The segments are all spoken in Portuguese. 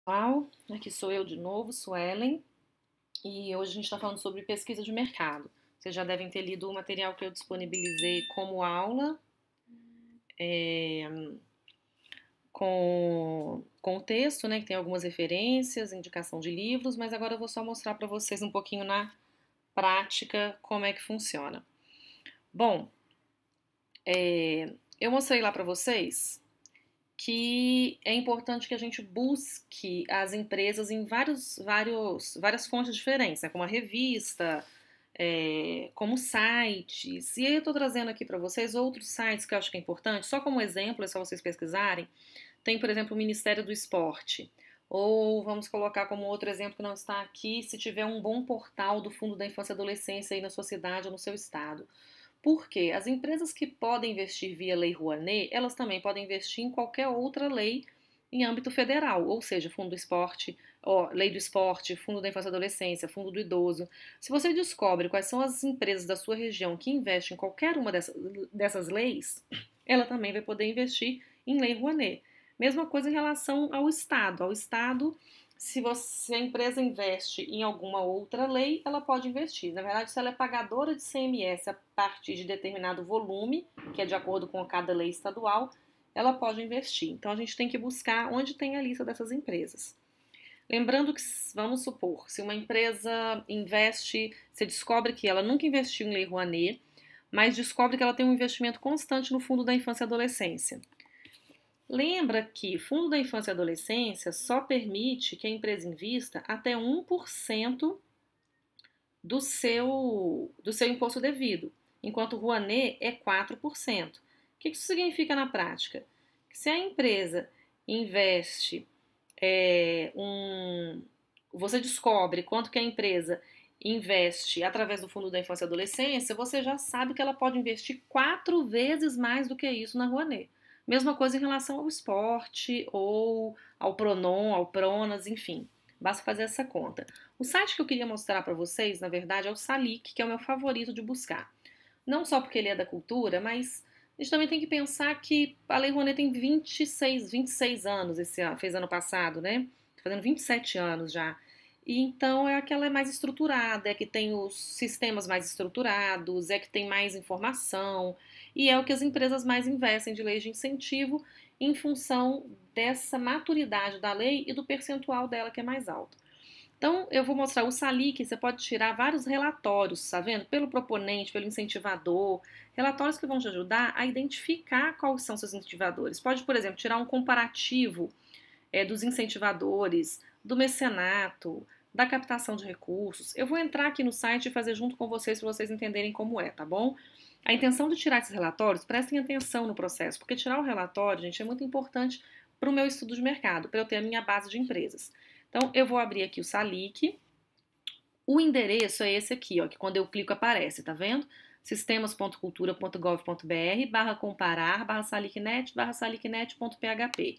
Pessoal, aqui sou eu de novo, Suelen, e hoje a gente está falando sobre pesquisa de mercado. Vocês já devem ter lido o material que eu disponibilizei como aula, com o texto, né, que tem algumas referências, indicação de livros, mas agora eu vou só mostrar para vocês um pouquinho na prática como é que funciona. Bom, eu mostrei lá para vocês que é importante que a gente busque as empresas em várias fontes diferentes, né? Como a revista, como sites. E aí eu estou trazendo aqui para vocês outros sites que eu acho que é importante, só como exemplo, é só vocês pesquisarem. Tem, por exemplo, o Ministério do Esporte. Ou vamos colocar como outro exemplo que não está aqui, se tiver um bom portal do Fundo da Infância e Adolescência aí na sua cidade ou no seu estado. Porque as empresas que podem investir via Lei Rouanet, elas também podem investir em qualquer outra lei em âmbito federal, ou seja, Fundo do Esporte, Lei do Esporte, Fundo da Infância e Adolescência, Fundo do Idoso. Se você descobre quais são as empresas da sua região que investem em qualquer uma dessas leis, ela também vai poder investir em Lei Rouanet. Mesma coisa em relação ao Estado. Ao Estado, se a empresa investe em alguma outra lei, ela pode investir. Na verdade, se ela é pagadora de CMS a partir de determinado volume, que é de acordo com cada lei estadual, ela pode investir. Então, a gente tem que buscar onde tem a lista dessas empresas. Lembrando que, vamos supor, se uma empresa investe, você descobre que ela nunca investiu em Lei Rouanet, mas descobre que ela tem um investimento constante no Fundo da Infância e Adolescência. Lembra que Fundo da Infância e Adolescência só permite que a empresa invista até 1% do seu imposto devido, enquanto o Rouanet é 4%. O que isso significa na prática? Que se a empresa investe você descobre quanto que a empresa investe através do Fundo da Infância e Adolescência, você já sabe que ela pode investir 4 vezes mais do que isso na Rouanet. Mesma coisa em relação ao esporte ou ao Pronon, ao Pronas, enfim. Basta fazer essa conta. O site que eu queria mostrar para vocês, na verdade, é o Salic, que é o meu favorito de buscar. Não só porque ele é da cultura, mas a gente também tem que pensar que a Lei Rouanet tem 26 anos, fez ano passado, né? Tá fazendo 27 anos já. E então é a que ela é mais estruturada, é que tem os sistemas mais estruturados, é que tem mais informação, e é o que as empresas mais investem de leis de incentivo em função dessa maturidade da lei e do percentual dela que é mais alto. Então, eu vou mostrar o Salic, você pode tirar vários relatórios, tá vendo? Pelo proponente, pelo incentivador, relatórios que vão te ajudar a identificar quais são seus incentivadores. Pode, por exemplo, tirar um comparativo dos incentivadores, do mecenato, da captação de recursos. Eu vou entrar aqui no site e fazer junto com vocês para vocês entenderem como é, tá bom? A intenção de tirar esses relatórios, prestem atenção no processo, porque tirar o relatório, gente, é muito importante para o meu estudo de mercado, para eu ter a minha base de empresas. Então, eu vou abrir aqui o Salic. O endereço é esse aqui, ó, que quando eu clico aparece, tá vendo? sistemas.cultura.gov.br /comparar salicnet salicnet.php.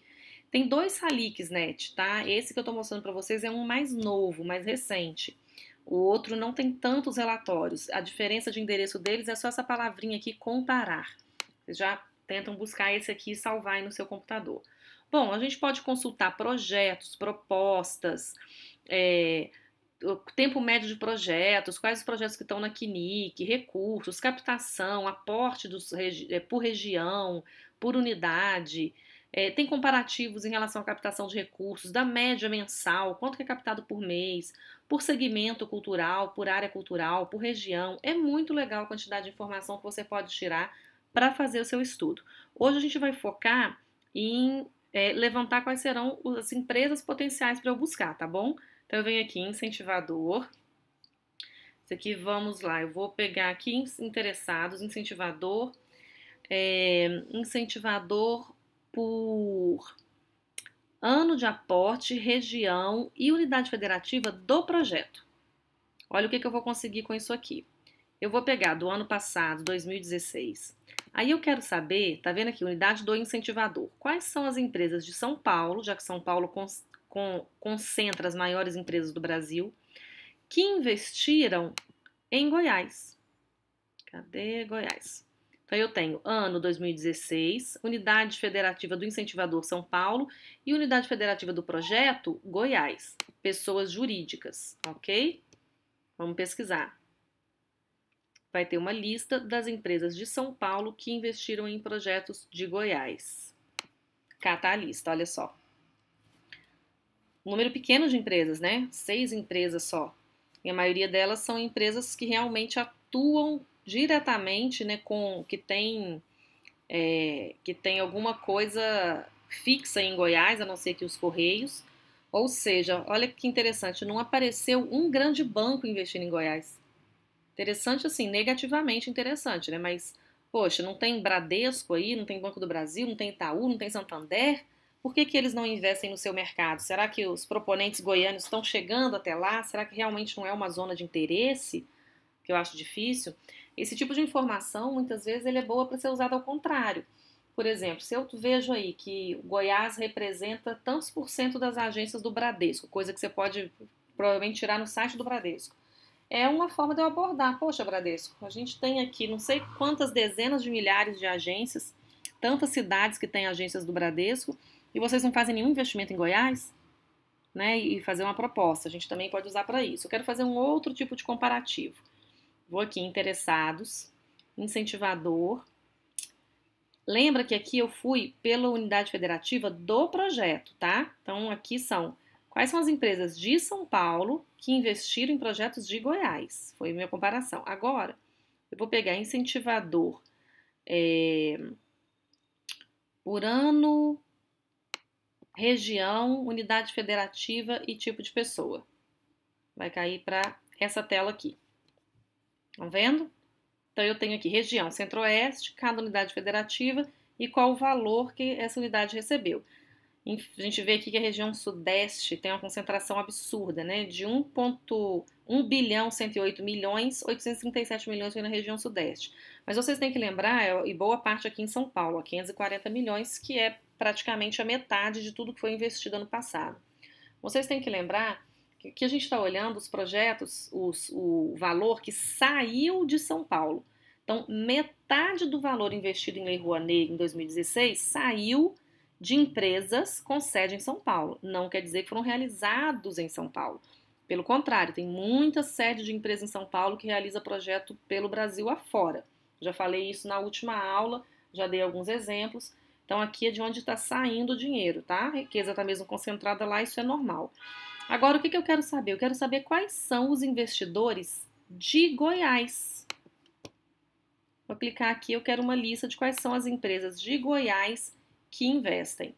Tem 2 Salics net, tá? Esse que eu tô mostrando para vocês é um mais novo, mais recente. O outro não tem tantos relatórios. A diferença de endereço deles é só essa palavrinha aqui, comparar. Vocês já tentam buscar esse aqui e salvar aí no seu computador. Bom, a gente pode consultar projetos, propostas, o tempo médio de projetos, quais os projetos que estão na CNIC, recursos, captação, aporte por região, por unidade. Tem comparativos em relação à captação de recursos, da média mensal, quanto que é captado por mês, por segmento cultural, por área cultural, por região. É muito legal a quantidade de informação que você pode tirar para fazer o seu estudo. Hoje a gente vai focar em levantar quais serão as empresas potenciais para eu buscar, tá bom? Então, eu venho aqui em incentivador. Isso aqui, vamos lá, eu vou pegar aqui interessados, incentivador, incentivador por ano de aporte, região e unidade federativa do projeto. Olha o que eu vou conseguir com isso aqui. Eu vou pegar do ano passado, 2016. Aí eu quero saber, tá vendo aqui, unidade do incentivador. Quais são as empresas de São Paulo, já que São Paulo concentra as maiores empresas do Brasil, que investiram em Goiás. Cadê Goiás? Então, Então, eu tenho ano 2016, Unidade Federativa do Incentivador São Paulo e Unidade Federativa do Projeto Goiás. Pessoas jurídicas, ok? Vamos pesquisar. Vai ter uma lista das empresas de São Paulo que investiram em projetos de Goiás. Cá tá a lista, olha só. Um número pequeno de empresas, né? 6 empresas só. E a maioria delas são empresas que realmente atuam diretamente, né, que tem alguma coisa fixa em Goiás, a não ser que os Correios. Ou seja, olha que interessante, não apareceu um grande banco investindo em Goiás. Interessante assim, negativamente interessante, né? Mas, poxa, não tem Bradesco aí, não tem Banco do Brasil, não tem Itaú, não tem Santander? Por que eles não investem no seu mercado? Será que os proponentes goianos estão chegando até lá? Será que realmente não é uma zona de interesse? Que eu acho difícil. Esse tipo de informação, muitas vezes, ele é boa para ser usado ao contrário. Por exemplo, se eu vejo aí que Goiás representa tantos por cento das agências do Bradesco, coisa que você pode provavelmente tirar no site do Bradesco, é uma forma de eu abordar. Poxa, Bradesco, a gente tem aqui não sei quantas dezenas de milhares de agências, tantas cidades que têm agências do Bradesco, e vocês não fazem nenhum investimento em Goiás? Né? E fazer uma proposta. A gente também pode usar para isso. Eu quero fazer um outro tipo de comparativo. Vou aqui em interessados, incentivador. Lembra que aqui eu fui pela unidade federativa do projeto, tá? Então aqui são quais são as empresas de São Paulo que investiram em projetos de Goiás. Foi a minha comparação. Agora, eu vou pegar incentivador por ano, região, unidade federativa e tipo de pessoa. Vai cair para essa tela aqui. Estão vendo? Então, eu tenho aqui região centro-oeste, cada unidade federativa e qual o valor que essa unidade recebeu. A gente vê aqui que a região sudeste tem uma concentração absurda, né? De 1,1 bilhão 108 milhões, 837 milhões foi na região sudeste. Mas vocês têm que lembrar, e boa parte aqui em São Paulo, 540 milhões, que é praticamente a metade de tudo que foi investido ano passado. Vocês têm que lembrar que a gente está olhando os projetos, o valor que saiu de São Paulo. Então, metade do valor investido em Lei Rouanet em 2016 saiu de empresas com sede em São Paulo. Não quer dizer que foram realizados em São Paulo. Pelo contrário, tem muita sede de empresa em São Paulo que realiza projeto pelo Brasil afora. Já falei isso na última aula, já dei alguns exemplos. Então, aqui é de onde está saindo o dinheiro, tá? A riqueza está mesmo concentrada lá, isso é normal. Agora, o que eu quero saber? Eu quero saber quais são os investidores de Goiás. Vou clicar aqui, eu quero uma lista de quais são as empresas de Goiás que investem.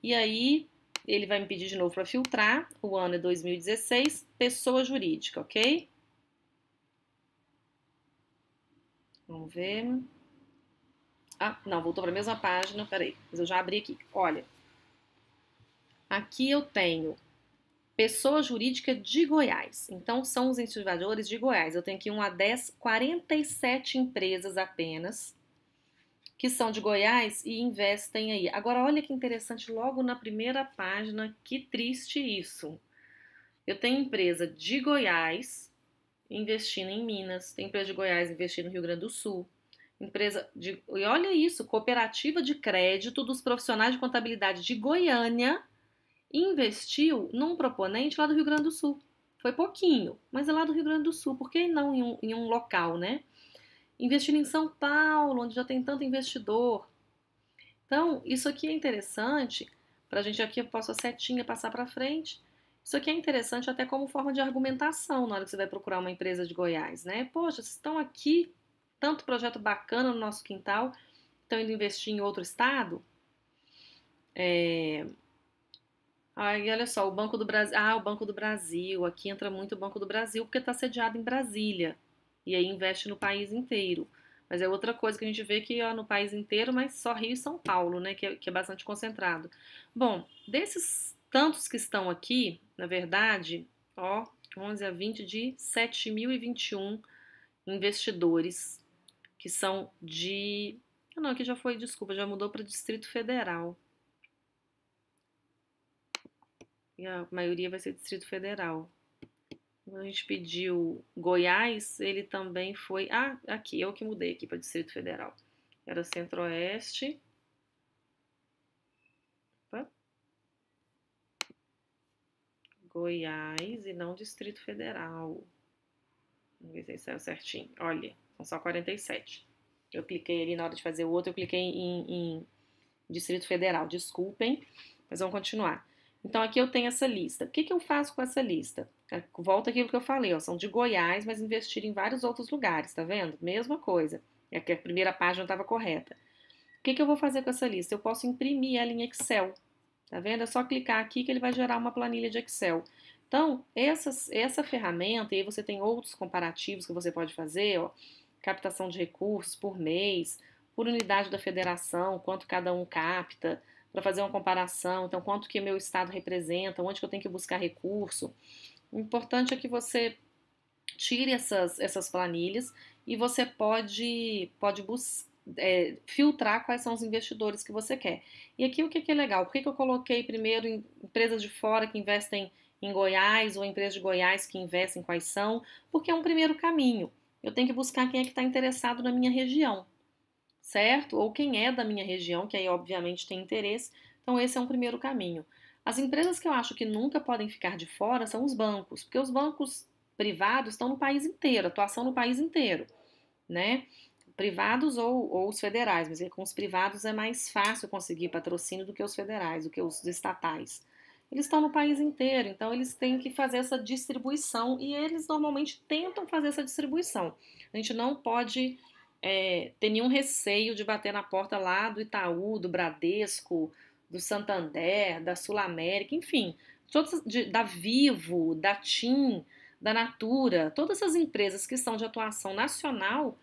E aí, ele vai me pedir de novo para filtrar. O ano é 2016, pessoa jurídica, ok? Vamos ver. Ah, não, voltou para a mesma página. Peraí, mas eu já abri aqui. Olha, aqui eu tenho pessoa jurídica de Goiás. Então, são os incentivadores de Goiás. Eu tenho aqui 1 a 10, 47 empresas apenas que são de Goiás e investem aí. Agora, olha que interessante, logo na primeira página, que triste isso. Eu tenho empresa de Goiás investindo em Minas, tem empresa de Goiás investindo no Rio Grande do Sul, e olha isso, cooperativa de crédito dos profissionais de contabilidade de Goiânia investiu num proponente lá do Rio Grande do Sul. Foi pouquinho, mas é lá do Rio Grande do Sul. Por que não em um local, né? Investindo em São Paulo, onde já tem tanto investidor. Então, isso aqui é interessante. Para a gente aqui, eu posso a setinha passar para frente. Isso aqui é interessante até como forma de argumentação na hora que você vai procurar uma empresa de Goiás, né? Poxa, vocês estão aqui, tanto projeto bacana no nosso quintal, estão indo investir em outro estado? Aí, olha só, o Banco do Brasil. Ah, o Banco do Brasil. Aqui entra muito o Banco do Brasil porque está sediado em Brasília. E aí investe no país inteiro. Mas é outra coisa que a gente vê que ó, no país inteiro, mas só Rio e São Paulo, né? Que é bastante concentrado. Bom, desses tantos que estão aqui, na verdade, ó, 11 a 20 de 7.021 investidores que são de. Ah, não, aqui já foi, desculpa, já mudou para Distrito Federal. E a maioria vai ser Distrito Federal. Quando a gente pediu Goiás, ele também foi. Ah, aqui, eu que mudei aqui para Distrito Federal. Era Centro-Oeste. Goiás e não Distrito Federal. Vamos ver se saiu certinho. Olha, são só 47. Eu cliquei ali na hora de fazer o outro, eu cliquei em Distrito Federal. Desculpem, mas vamos continuar. Então, aqui eu tenho essa lista. O que eu faço com essa lista? Volta aquilo que eu falei, ó, são de Goiás, mas investir em vários outros lugares, tá vendo? Mesma coisa. É que a primeira página estava correta. O que eu vou fazer com essa lista? Eu posso imprimir ela em Excel. Tá vendo? É só clicar aqui que ele vai gerar uma planilha de Excel. Então, essa ferramenta, e aí você tem outros comparativos que você pode fazer, ó, captação de recursos por mês, por unidade da federação, quanto cada um capta, para fazer uma comparação, então quanto que meu estado representa, onde que eu tenho que buscar recurso. O importante é que você tire essas planilhas e você pode filtrar quais são os investidores que você quer. E aqui o que é legal? Por que eu coloquei primeiro empresas de fora que investem em Goiás ou empresas de Goiás que investem quais são? Porque é um primeiro caminho. Eu tenho que buscar quem é que está interessado na minha região, certo? Ou quem é da minha região, que aí obviamente tem interesse. Então esse é um primeiro caminho. As empresas que eu acho que nunca podem ficar de fora são os bancos, porque os bancos privados estão no país inteiro, atuação no país inteiro, né? Privados ou os federais, mas com os privados é mais fácil conseguir patrocínio do que os federais, do que os estatais. Eles estão no país inteiro, então eles têm que fazer essa distribuição e eles normalmente tentam fazer essa distribuição. A gente não pode ter nenhum receio de bater na porta lá do Itaú, do Bradesco, do Santander, da Sul América, enfim, da Vivo, da TIM, da Natura, todas essas empresas que são de atuação nacional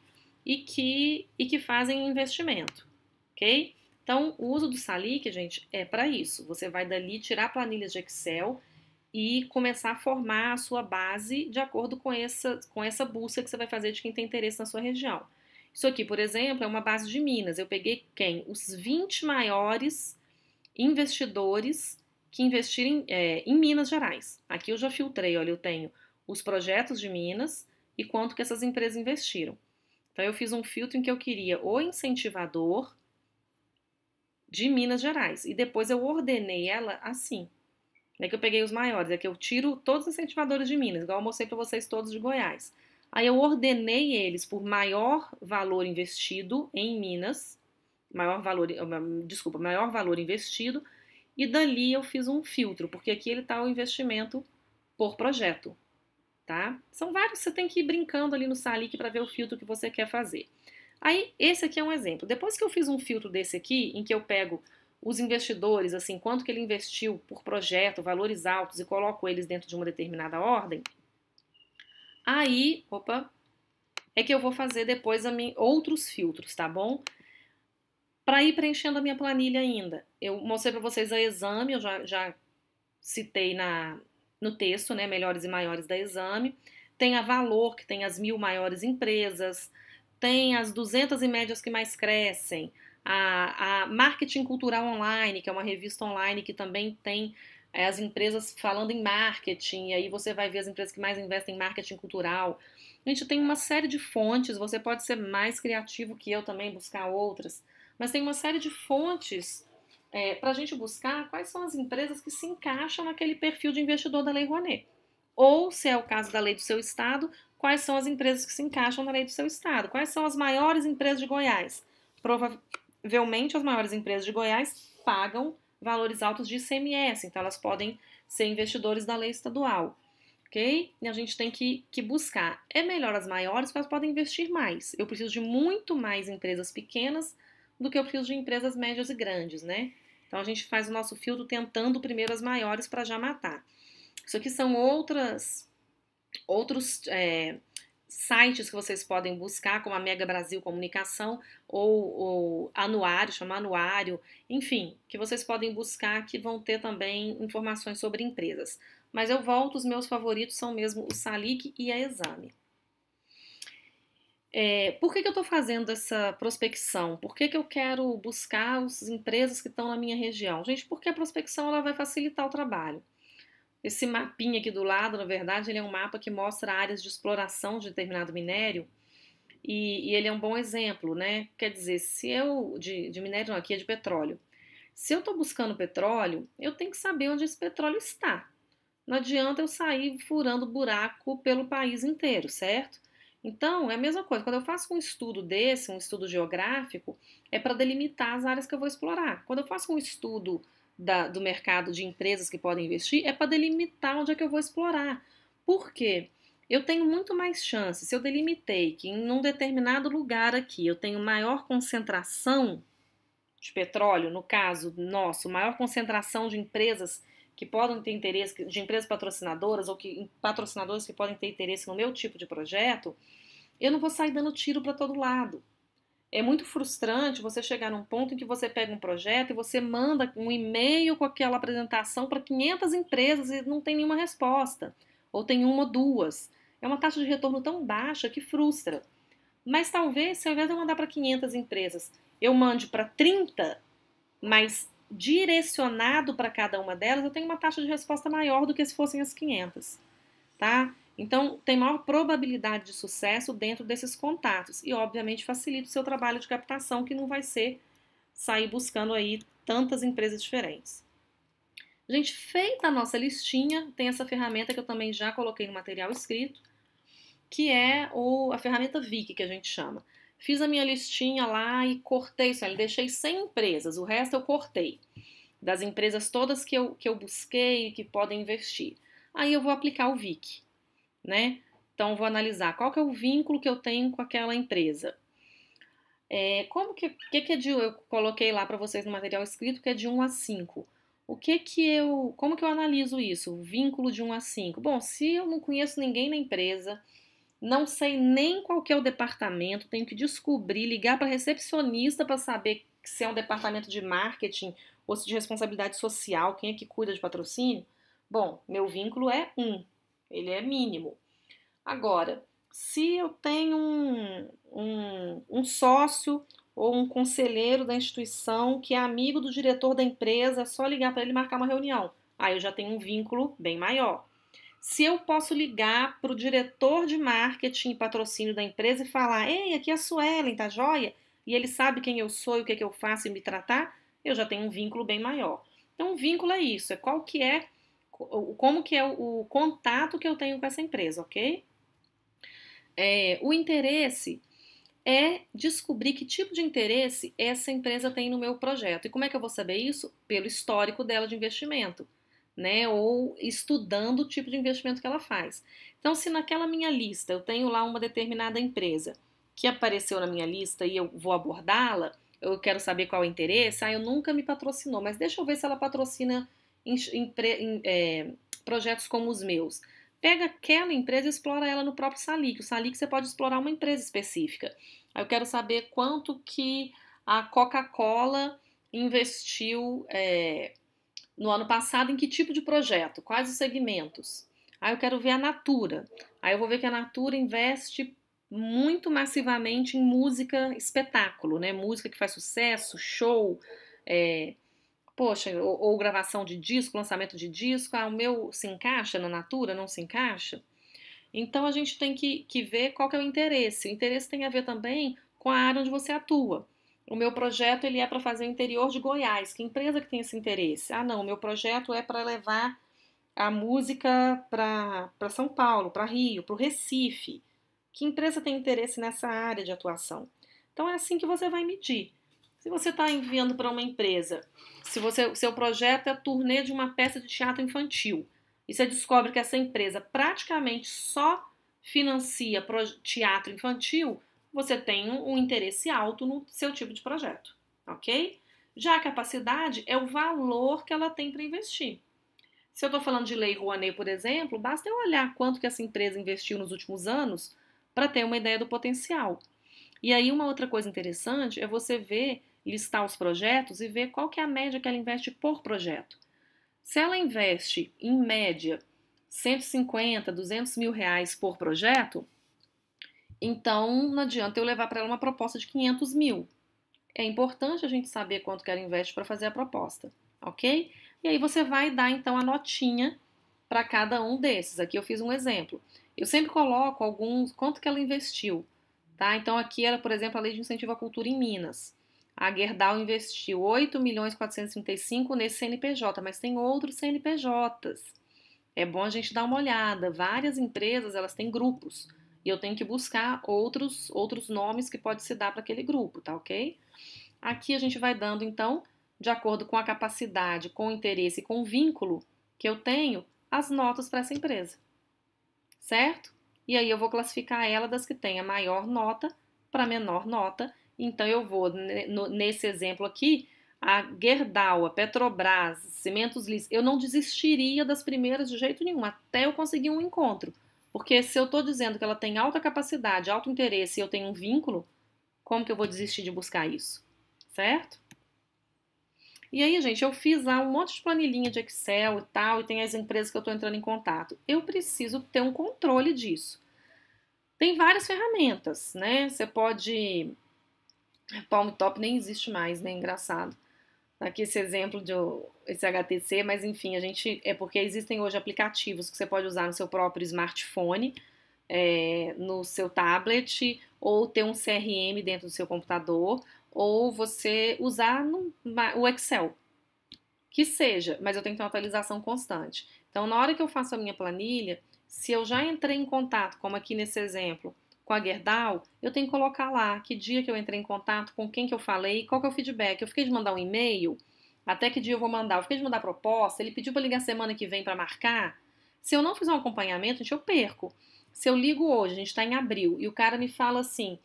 e que fazem investimento, ok? Então, o uso do Salic, gente, é para isso. Você vai dali tirar planilhas de Excel e começar a formar a sua base de acordo com essa busca que você vai fazer de quem tem interesse na sua região. Isso aqui, por exemplo, é uma base de Minas. Eu peguei quem? Os 20 maiores investidores que investirem em Minas Gerais. Aqui eu já filtrei, olha, eu tenho os projetos de Minas e quanto que essas empresas investiram. Então, eu fiz um filtro em que eu queria o incentivador de Minas Gerais. E depois eu ordenei ela assim. Não é que eu peguei os maiores, é que eu tiro todos os incentivadores de Minas, igual eu mostrei para vocês todos de Goiás. Aí eu ordenei eles por maior valor investido em Minas, maior valor investido, e dali eu fiz um filtro, porque aqui ele está o investimento por projeto. Tá? São vários, você tem que ir brincando ali no Salic para ver o filtro que você quer fazer. Aí, esse aqui é um exemplo. Depois que eu fiz um filtro desse aqui, em que eu pego os investidores, assim, quanto que ele investiu por projeto, valores altos, e coloco eles dentro de uma determinada ordem, aí, é que eu vou fazer depois outros filtros, tá bom? Para ir preenchendo a minha planilha ainda. Eu mostrei para vocês a Exame, eu já citei no texto, né, melhores e maiores da Exame, tem a Valor, que tem as 1.000 maiores empresas, tem as 200 e médias que mais crescem, a Marketing Cultural Online, que é uma revista online que também tem as empresas falando em marketing, e aí você vai ver as empresas que mais investem em marketing cultural. A gente tem uma série de fontes, você pode ser mais criativo que eu também, buscar outras, mas tem uma série de fontes para a gente buscar quais são as empresas que se encaixam naquele perfil de investidor da Lei Rouanet. Ou, se é o caso da lei do seu estado, quais são as empresas que se encaixam na lei do seu estado. Quais são as maiores empresas de Goiás? Provavelmente as maiores empresas de Goiás pagam valores altos de ICMS, então elas podem ser investidores da lei estadual. Ok? E a gente tem que buscar. É melhor as maiores, porque elas podem investir mais. Eu preciso de muito mais empresas pequenas do que eu preciso de empresas médias e grandes, né? Então a gente faz o nosso filtro tentando primeiro as maiores para já matar. Isso aqui são outros sites que vocês podem buscar, como a Mega Brasil Comunicação ou Anuário, chama Anuário, enfim, que vocês podem buscar que vão ter também informações sobre empresas. Mas eu volto, os meus favoritos são mesmo o Salic e a Exame. Por que eu estou fazendo essa prospecção? Por que eu quero buscar as empresas que estão na minha região? Gente, porque a prospecção ela vai facilitar o trabalho. Esse mapinha aqui do lado, na verdade, ele é um mapa que mostra áreas de exploração de determinado minério e ele é um bom exemplo, né? Quer dizer, se eu, de minério não, aqui é de petróleo. Se eu estou buscando petróleo, eu tenho que saber onde esse petróleo está. Não adianta eu sair furando buraco pelo país inteiro, certo? Então, é a mesma coisa. Quando eu faço um estudo desse, um estudo geográfico, é para delimitar as áreas que eu vou explorar. Quando eu faço um estudo do mercado de empresas que podem investir, é para delimitar onde é que eu vou explorar. Por quê? Eu tenho muito mais chance, se eu delimitei que em um determinado lugar aqui eu tenho maior concentração de petróleo, no caso nosso, maior concentração de empresas que podem ter interesse, de empresas patrocinadoras ou que patrocinadores que podem ter interesse no meu tipo de projeto, eu não vou sair dando tiro para todo lado. É muito frustrante você chegar num ponto em que você pega um projeto e você manda um e-mail com aquela apresentação para 500 empresas e não tem nenhuma resposta, ou tem uma ou duas. É uma taxa de retorno tão baixa que frustra. Mas talvez, se ao invés de eu mandar para 500 empresas, eu mande para 30, mas direcionado para cada uma delas, eu tenho uma taxa de resposta maior do que se fossem as 500, tá? Então, tem maior probabilidade de sucesso dentro desses contatos e, obviamente, facilita o seu trabalho de captação, que não vai ser sair buscando aí tantas empresas diferentes. Gente, feita a nossa listinha, tem essa ferramenta que eu também já coloquei no material escrito, que é a ferramenta Viki, que a gente chama. Fiz a minha listinha lá e cortei isso, deixei 100 empresas, o resto eu cortei, das empresas todas que eu busquei e que podem investir. Aí eu vou aplicar o Viki, né? Então eu vou analisar qual que é o vínculo que eu tenho com aquela empresa. Como que é eu coloquei lá para vocês no material escrito que é de 1 a 5. Como que eu analiso isso? O vínculo de 1 a 5. Bom, se eu não conheço ninguém na empresa, não sei nem qual que é o departamento, tenho que descobrir, ligar para a recepcionista para saber se é um departamento de marketing ou se de responsabilidade social, quem é que cuida de patrocínio. Bom, meu vínculo é 1, ele é mínimo. Agora, se eu tenho um sócio ou um conselheiro da instituição que é amigo do diretor da empresa, é só ligar para ele e marcar uma reunião. Aí eu já tenho um vínculo bem maior. Se eu posso ligar para o diretor de marketing e patrocínio da empresa e falar: ei, aqui é a Suelen, tá joia? E ele sabe quem eu sou e o que, é que eu faço e me tratar, eu já tenho um vínculo bem maior. Então, um vínculo é isso, é como que é o contato que eu tenho com essa empresa, ok? O interesse é descobrir que tipo de interesse essa empresa tem no meu projeto. E como é que eu vou saber isso? Pelo histórico dela de investimento, né? Ou estudando o tipo de investimento que ela faz. Então, se naquela minha lista eu tenho lá uma determinada empresa que apareceu na minha lista e eu vou abordá-la, eu quero saber qual é o interesse, eu nunca me patrocinou, mas deixa eu ver se ela patrocina projetos como os meus. Pega aquela empresa e explora ela no próprio Salic. O Salic você pode explorar uma empresa específica. Aí eu quero saber quanto que a Coca-Cola investiu no ano passado, em que tipo de projeto, quais os segmentos. Aí eu quero ver a Natura. Aí eu vou ver que a Natura investe muito massivamente em música espetáculo, né? Música que faz sucesso, show, ou gravação de disco, lançamento de disco. O meu se encaixa na Natura, não se encaixa? Então a gente tem que ver qual que é o interesse. O interesse tem a ver também com a área onde você atua. O meu projeto ele é para fazer o interior de Goiás. Que empresa que tem esse interesse? Não, o meu projeto é para levar a música para São Paulo, para Rio, para o Recife. Que empresa tem interesse nessa área de atuação? Então é assim que você vai medir. Se você está enviando para uma empresa, se o seu projeto é a turnê de uma peça de teatro infantil, e você descobre que essa empresa praticamente só financia teatro infantil, você tem um interesse alto no seu tipo de projeto, ok? Já a capacidade é o valor que ela tem para investir. Se eu estou falando de Lei Rouanet, por exemplo, basta eu olhar quanto que essa empresa investiu nos últimos anos para ter uma ideia do potencial. E aí uma outra coisa interessante é você listar os projetos e ver qual que é a média que ela investe por projeto. Se ela investe, em média, 150, 200 mil reais por projeto, então não adianta eu levar para ela uma proposta de 500 mil. É importante a gente saber quanto que ela investe para fazer a proposta, ok? E aí você vai dar então a notinha para cada um desses. Aqui eu fiz um exemplo. Eu sempre coloco quanto que ela investiu Tá? Então aqui era, por exemplo, a Lei de Incentivo à Cultura em Minas. A Gerdau investiu 8.435 nesse CNPJ, mas tem outros CNPJs. É bom a gente dar uma olhada. Várias empresas, elas têm grupos. E eu tenho que buscar outros nomes que pode se dar para aquele grupo, tá ok? Aqui a gente vai dando, então, de acordo com a capacidade, com o interesse e com o vínculo que eu tenho, as notas para essa empresa, certo? E aí eu vou classificar ela das que tem a maior nota para a menor nota. Então eu vou, nesse exemplo aqui, a Gerdau, a Petrobras, Cimentos Lis, eu não desistiria das primeiras de jeito nenhum, até eu conseguir um encontro. Porque se eu estou dizendo que ela tem alta capacidade, alto interesse e eu tenho um vínculo, como que eu vou desistir de buscar isso? Certo? E aí, gente, eu fiz lá um monte de planilhinha de Excel e tal, e tem as empresas que eu estou entrando em contato. Eu preciso ter um controle disso. Tem várias ferramentas, né? Você pode. Palm Top nem existe mais, né? Engraçado. Aqui esse exemplo de esse HTC, mas enfim, a gente. É porque existem hoje aplicativos que você pode usar no seu próprio smartphone, no seu tablet, ou ter um CRM dentro do seu computador, ou você usar o Excel. Que seja, mas eu tenho que ter uma atualização constante. Então, na hora que eu faço a minha planilha, se eu já entrei em contato, como aqui nesse exemplo, com a Gerdau, eu tenho que colocar lá que dia que eu entrei em contato, com quem que eu falei, qual que é o feedback. Eu fiquei de mandar um e-mail, até que dia eu vou mandar? Eu fiquei de mandar proposta, ele pediu para ligar semana que vem para marcar. Se eu não fizer um acompanhamento, gente, eu perco. Se eu ligo hoje, a gente está em abril, e o cara me fala assim,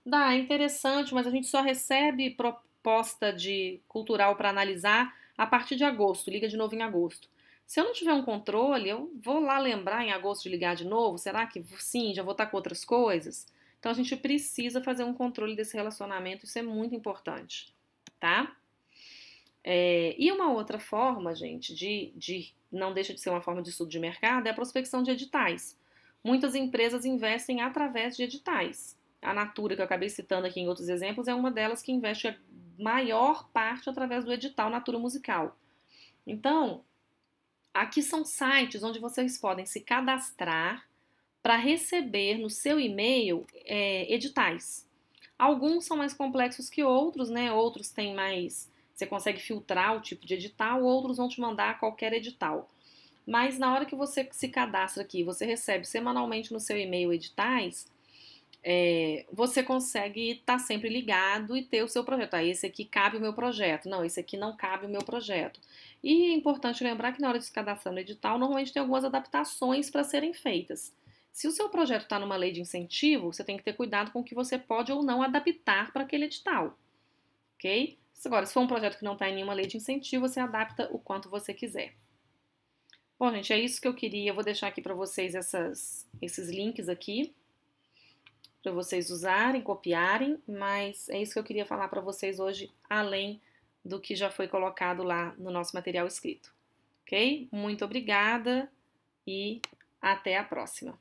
é interessante, mas a gente só recebe proposta de cultural para analisar a partir de agosto, liga de novo em agosto. Se eu não tiver um controle, eu vou lá lembrar em agosto de ligar de novo? Será que sim, já vou estar com outras coisas? Então a gente precisa fazer um controle desse relacionamento, isso é muito importante, tá? E uma outra forma, gente, não deixa de ser uma forma de estudo de mercado, é a prospecção de editais. Muitas empresas investem através de editais. A Natura, que eu acabei citando aqui em outros exemplos, é uma delas que investe a maior parte através do edital Natura Musical. Então, aqui são sites onde vocês podem se cadastrar para receber no seu e-mail editais. Alguns são mais complexos que outros, né? Outros têm mais. Você consegue filtrar o tipo de edital, outros vão te mandar qualquer edital. Mas na hora que você se cadastra aqui, você recebe semanalmente no seu e-mail editais, você consegue estar sempre ligado e ter o seu projeto. Esse aqui cabe o meu projeto. Não, esse aqui não cabe o meu projeto. E é importante lembrar que na hora de se cadastrar no edital, normalmente tem algumas adaptações para serem feitas. Se o seu projeto está numa lei de incentivo, você tem que ter cuidado com o que você pode ou não adaptar para aquele edital, ok? Agora, se for um projeto que não está em nenhuma lei de incentivo, você adapta o quanto você quiser. Bom, gente, é isso que eu queria. Eu vou deixar aqui para vocês esses links aqui, para vocês usarem, copiarem, mas é isso que eu queria falar para vocês hoje, além do que já foi colocado lá no nosso material escrito, ok? Muito obrigada e até a próxima.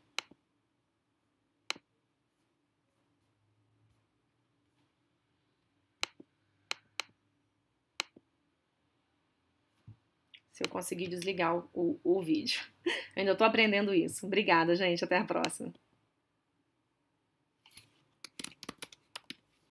Se eu conseguir desligar o vídeo. Eu ainda estou aprendendo isso. Obrigada, gente. Até a próxima.